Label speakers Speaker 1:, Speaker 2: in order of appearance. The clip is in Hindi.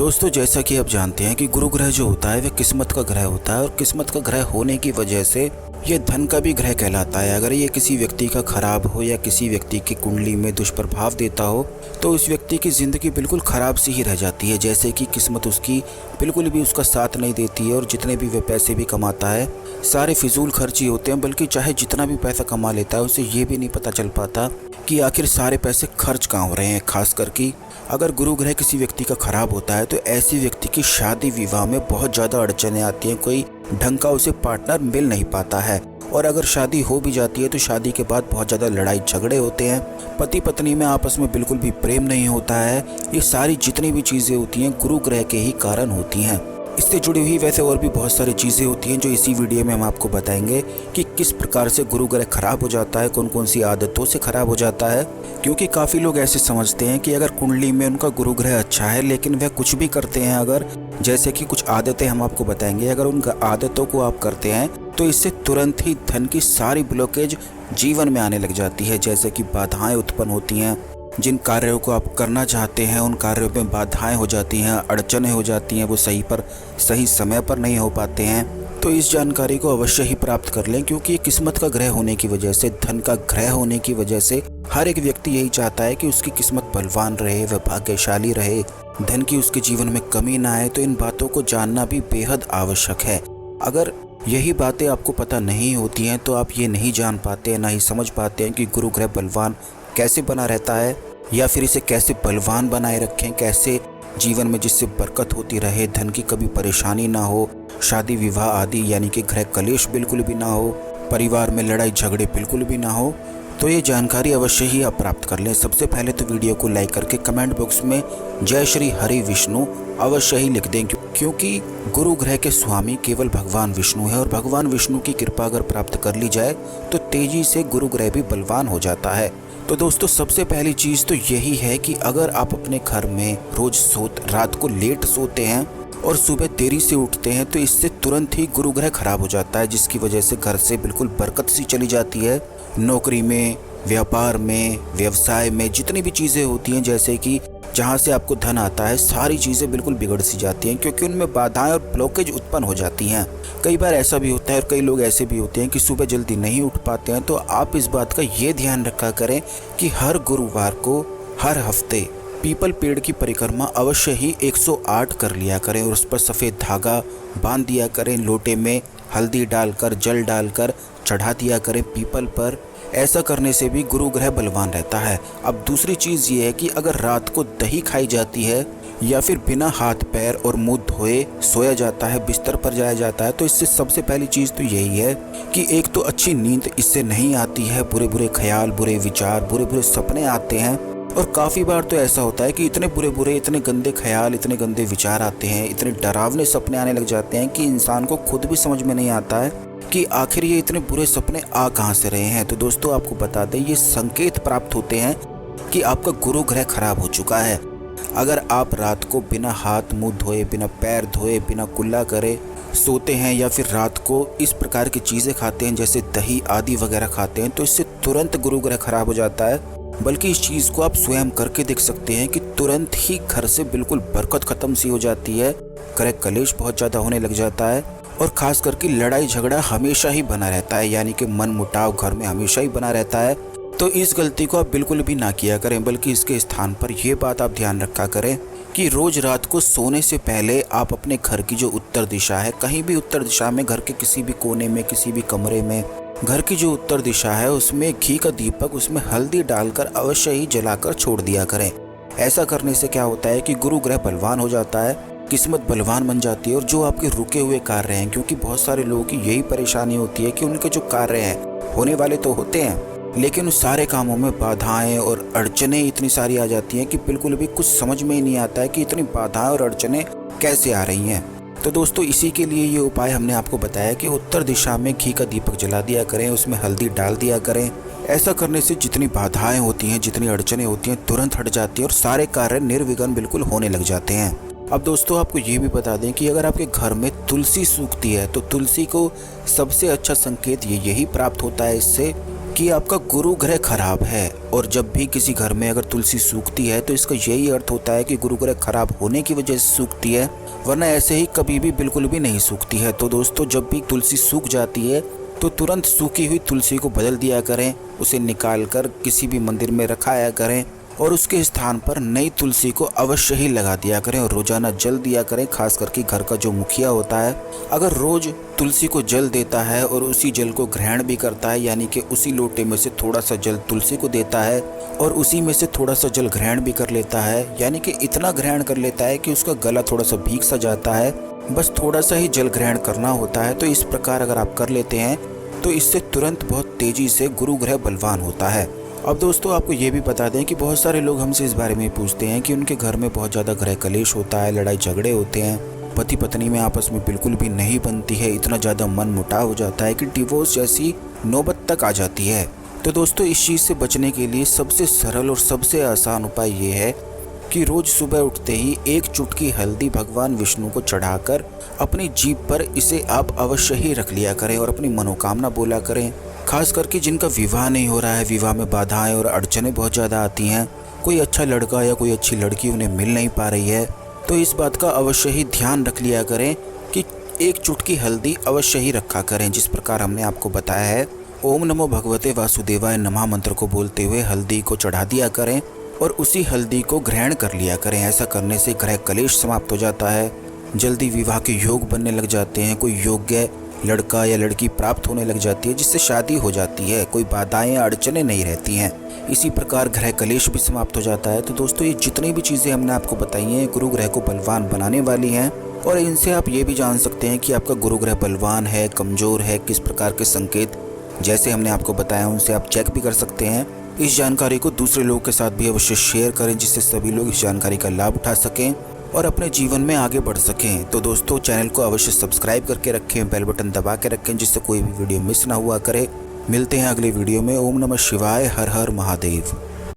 Speaker 1: दोस्तों, जैसा कि आप जानते हैं कि गुरु ग्रह जो होता है वह किस्मत का ग्रह होता है और किस्मत का ग्रह होने की वजह से ये धन का भी ग्रह कहलाता है। अगर ये किसी व्यक्ति का खराब हो या किसी व्यक्ति की कुंडली में दुष्प्रभाव देता हो तो उस व्यक्ति की ज़िंदगी बिल्कुल ख़राब सी ही रह जाती है। जैसे कि किस्मत उसकी बिल्कुल भी उसका साथ नहीं देती है और जितने भी वह पैसे भी कमाता है सारे फिजूल खर्ची होते हैं। बल्कि चाहे जितना भी पैसा कमा लेता है उसे ये भी नहीं पता चल पाता कि आखिर सारे पैसे खर्च कहाँ हो रहे हैं। खास करके अगर गुरु ग्रह किसी व्यक्ति का खराब होता है तो ऐसे व्यक्ति की शादी विवाह में बहुत ज़्यादा अड़चनें आती हैं। कोई ढंग का उसे पार्टनर मिल नहीं पाता है और अगर शादी हो भी जाती है तो शादी के बाद बहुत ज़्यादा लड़ाई झगड़े होते हैं। पति पत्नी में आपस में बिल्कुल भी प्रेम नहीं होता है। ये सारी जितनी भी चीज़ें होती हैं गुरु ग्रह के ही कारण होती हैं। इससे जुड़ी हुई वैसे और भी बहुत सारी चीज़ें होती हैं जो इसी वीडियो में हम आपको बताएंगे कि किस प्रकार से गुरु ग्रह खराब हो जाता है, कौन कौन सी आदतों से खराब हो जाता है। क्योंकि काफ़ी लोग ऐसे समझते हैं कि अगर कुंडली में उनका गुरु ग्रह अच्छा है लेकिन वह कुछ भी करते हैं, अगर जैसे कि कुछ आदतें हम आपको बताएंगे, अगर उन आदतों को आप करते हैं तो इससे तुरंत ही धन की सारी ब्लॉकेज जीवन में आने लग जाती है। जैसे कि बाधाएं उत्पन्न होती हैं, जिन कार्यों को आप करना चाहते हैं उन कार्यों में बाधाएं हो जाती हैं, अड़चनें हो जाती हैं, वो सही समय पर नहीं हो पाते हैं। तो इस जानकारी को अवश्य ही प्राप्त कर लें क्योंकि ये किस्मत का ग्रह होने की वजह से, धन का ग्रह होने की वजह से हर एक व्यक्ति यही चाहता है कि उसकी किस्मत बलवान रहे, वह भाग्यशाली रहे, धन की उसके जीवन में कमी ना आए। तो इन बातों को जानना भी बेहद आवश्यक है। अगर यही बातें आपको पता नहीं होती हैं तो आप ये नहीं जान पाते, ना ही समझ पाते हैं कि गुरु ग्रह बलवान कैसे बना रहता है या फिर इसे कैसे बलवान बनाए रखें, कैसे जीवन में जिससे बरकत होती रहे, धन की कभी परेशानी ना हो, शादी विवाह आदि यानी कि गृह कलेश बिल्कुल भी ना हो, परिवार में लड़ाई झगड़े बिल्कुल भी ना हो। तो ये जानकारी अवश्य ही आप प्राप्त कर लें। सबसे पहले तो वीडियो को लाइक करके कमेंट बॉक्स में जय श्री हरि विष्णु अवश्य ही लिख दें क्योंकि गुरु ग्रह के स्वामी केवल भगवान विष्णु है और भगवान विष्णु की कृपा अगर प्राप्त कर ली जाए तो तेजी से गुरु ग्रह भी बलवान हो जाता है। तो दोस्तों, सबसे पहली चीज़ तो यही है कि अगर आप अपने घर में रोज रात को लेट सोते हैं और सुबह देरी से उठते हैं तो इससे तुरंत ही गुरु ग्रह खराब हो जाता है, जिसकी वजह से घर से बिल्कुल बरकत सी चली जाती है। नौकरी में, व्यापार में, व्यवसाय में जितनी भी चीज़ें होती हैं, जैसे कि जहाँ से आपको धन आता है, सारी चीज़ें बिल्कुल बिगड़ सी जाती हैं क्योंकि उनमें बाधाएं और ब्लॉकेज उत्पन्न हो जाती हैं। कई बार ऐसा भी होता है और कई लोग ऐसे भी होते हैं कि सुबह जल्दी नहीं उठ पाते हैं। तो आप इस बात का ये ध्यान रखा करें कि हर गुरुवार को हर हफ्ते पीपल पेड़ की परिक्रमा अवश्य ही 108 कर लिया करें और उस पर सफ़ेद धागा बांध दिया करें। लोटे में हल्दी डालकर, जल डालकर चढ़ा दिया करें पीपल पर। ऐसा करने से भी गुरु ग्रह बलवान रहता है। अब दूसरी चीज़ ये है कि अगर रात को दही खाई जाती है या फिर बिना हाथ पैर और मुंह धोए सोया जाता है, बिस्तर पर जाया जाता है, तो इससे सबसे पहली चीज़ तो यही है कि एक तो अच्छी नींद इससे नहीं आती है। बुरे बुरे ख्याल, बुरे विचार, बुरे बुरे सपने आते हैं और काफ़ी बार तो ऐसा होता है कि इतने बुरे, इतने गंदे ख्याल, इतने गंदे विचार आते हैं, इतने डरावने सपने आने लग जाते हैं कि इंसान को खुद भी समझ में नहीं आता है कि आखिर ये इतने बुरे सपने आ कहाँ से रहे हैं। तो दोस्तों, आपको बता दें, ये संकेत प्राप्त होते हैं कि आपका गुरु ग्रह खराब हो चुका है। अगर आप रात को बिना हाथ मुंह धोए, बिना पैर धोए, बिना कुल्ला करे सोते हैं या फिर रात को इस प्रकार की चीज़ें खाते हैं जैसे दही आदि वगैरह खाते हैं तो इससे तुरंत गुरु ग्रह खराब हो जाता है। बल्कि इस चीज़ को आप स्वयं करके देख सकते हैं कि तुरंत ही घर से बिल्कुल बरकत ख़त्म सी हो जाती है, गृह कलेश बहुत ज़्यादा होने लग जाता है और ख़ास करके लड़ाई झगड़ा हमेशा ही बना रहता है, यानी कि मन मुटाव घर में हमेशा ही बना रहता है। तो इस गलती को आप बिल्कुल भी ना किया करें, बल्कि इसके स्थान पर यह बात आप ध्यान रखा करें कि रोज़ रात को सोने से पहले आप अपने घर की जो उत्तर दिशा है, कहीं भी उत्तर दिशा में, घर के किसी भी कोने में, किसी भी कमरे में, घर की जो उत्तर दिशा है उसमें घी का दीपक, उसमें हल्दी डालकर अवश्य ही जलाकर छोड़ दिया करें। ऐसा करने से क्या होता है कि गुरु ग्रह बलवान हो जाता है, किस्मत बलवान बन जाती है और जो आपके रुके हुए कार्य हैं, क्योंकि बहुत सारे लोगों की यही परेशानी होती है कि उनके जो कार्य हैं होने वाले तो होते हैं लेकिन उस सारे कामों में बाधाएं और अड़चनें इतनी सारी आ जाती हैं कि बिल्कुल भी कुछ समझ में ही नहीं आता है कि इतनी बाधाएं और अड़चनें कैसे आ रही हैं। तो दोस्तों, इसी के लिए ये उपाय हमने आपको बताया कि उत्तर दिशा में घी का दीपक जला दिया करें, उसमें हल्दी डाल दिया करें। ऐसा करने से जितनी बाधाएं होती हैं, जितनी अड़चनें होती हैं, तुरंत हट जाती हैं और सारे कार्य निर्विघ्न बिल्कुल होने लग जाते हैं। अब दोस्तों, आपको ये भी बता दें कि अगर आपके घर में तुलसी सूखती है तो तुलसी को सबसे अच्छा संकेत यही प्राप्त होता है इससे कि आपका गुरु ग्रह खराब है। और जब भी किसी घर में अगर तुलसी सूखती है तो इसका यही अर्थ होता है कि गुरु ग्रह खराब होने की वजह से सूखती है, वरना ऐसे ही कभी भी बिल्कुल भी नहीं सूखती है। तो दोस्तों, जब भी तुलसी सूख जाती है तो तुरंत सूखी हुई तुलसी को बदल दिया करें, उसे निकाल कर किसी भी मंदिर में रखाया करें और उसके स्थान पर नई तुलसी को अवश्य ही लगा दिया करें और रोजाना जल दिया करें। खास करके घर का जो मुखिया होता है, अगर रोज तुलसी को जल देता है और उसी जल को ग्रहण भी करता है, यानी कि उसी लोटे में से थोड़ा सा जल तुलसी को देता है और उसी में से थोड़ा सा जल ग्रहण भी कर लेता है, यानी कि इतना ग्रहण कर लेता है कि उसका गला थोड़ा सा भीग सा जाता है, बस थोड़ा सा ही जल ग्रहण करना होता है। तो इस प्रकार अगर आप कर लेते हैं तो इससे तुरंत बहुत तेजी से गुरु ग्रह बलवान होता है। अब दोस्तों, आपको ये भी बता दें कि बहुत सारे लोग हमसे इस बारे में पूछते हैं कि उनके घर में बहुत ज़्यादा गृह कलेश होता है, लड़ाई झगड़े होते हैं, पति पत्नी में आपस में बिल्कुल भी नहीं बनती है, इतना ज़्यादा मन मुटाव हो जाता है कि डिवोर्स जैसी नौबत तक आ जाती है। तो दोस्तों, इस चीज़ से बचने के लिए सबसे सरल और सबसे आसान उपाय ये है कि रोज सुबह उठते ही एक चुटकी हल्दी भगवान विष्णु को चढ़ाकर अपनी जीभ पर इसे आप अवश्य ही रख लिया करें और अपनी मनोकामना बोला करें। खास करके जिनका विवाह नहीं हो रहा है, विवाह में बाधाएं और अड़चनें बहुत ज़्यादा आती हैं, कोई अच्छा लड़का या कोई अच्छी लड़की उन्हें मिल नहीं पा रही है, तो इस बात का अवश्य ही ध्यान रख लिया करें कि एक चुटकी हल्दी अवश्य ही रखा करें। जिस प्रकार हमने आपको बताया है, ओम नमो भगवते वासुदेवाय नमः मंत्र को बोलते हुए हल्दी को चढ़ा दिया करें और उसी हल्दी को ग्रहण कर लिया करें। ऐसा करने से ग्रह कलेश समाप्त हो जाता है, जल्दी विवाह के योग बनने लग जाते हैं, कोई योग्य लड़का या लड़की प्राप्त होने लग जाती है जिससे शादी हो जाती है, कोई बाधाएं अड़चनें नहीं रहती हैं। इसी प्रकार ग्रह कलेश भी समाप्त हो जाता है। तो दोस्तों, ये जितनी भी चीज़ें हमने आपको बताई हैं गुरु ग्रह को बलवान बनाने वाली हैं और इनसे आप ये भी जान सकते हैं कि आपका गुरु ग्रह बलवान है, कमज़ोर है, किस प्रकार के संकेत जैसे हमने आपको बताया उनसे आप चेक भी कर सकते हैं। इस जानकारी को दूसरे लोगों के साथ भी अवश्य शेयर करें जिससे सभी लोग इस जानकारी का लाभ उठा सकें और अपने जीवन में आगे बढ़ सकें। तो दोस्तों, चैनल को अवश्य सब्सक्राइब करके रखें, बेल बटन दबा के रखें जिससे कोई भी वीडियो मिस ना हुआ करे। मिलते हैं अगले वीडियो में। ओम नमः शिवाय, हर हर महादेव।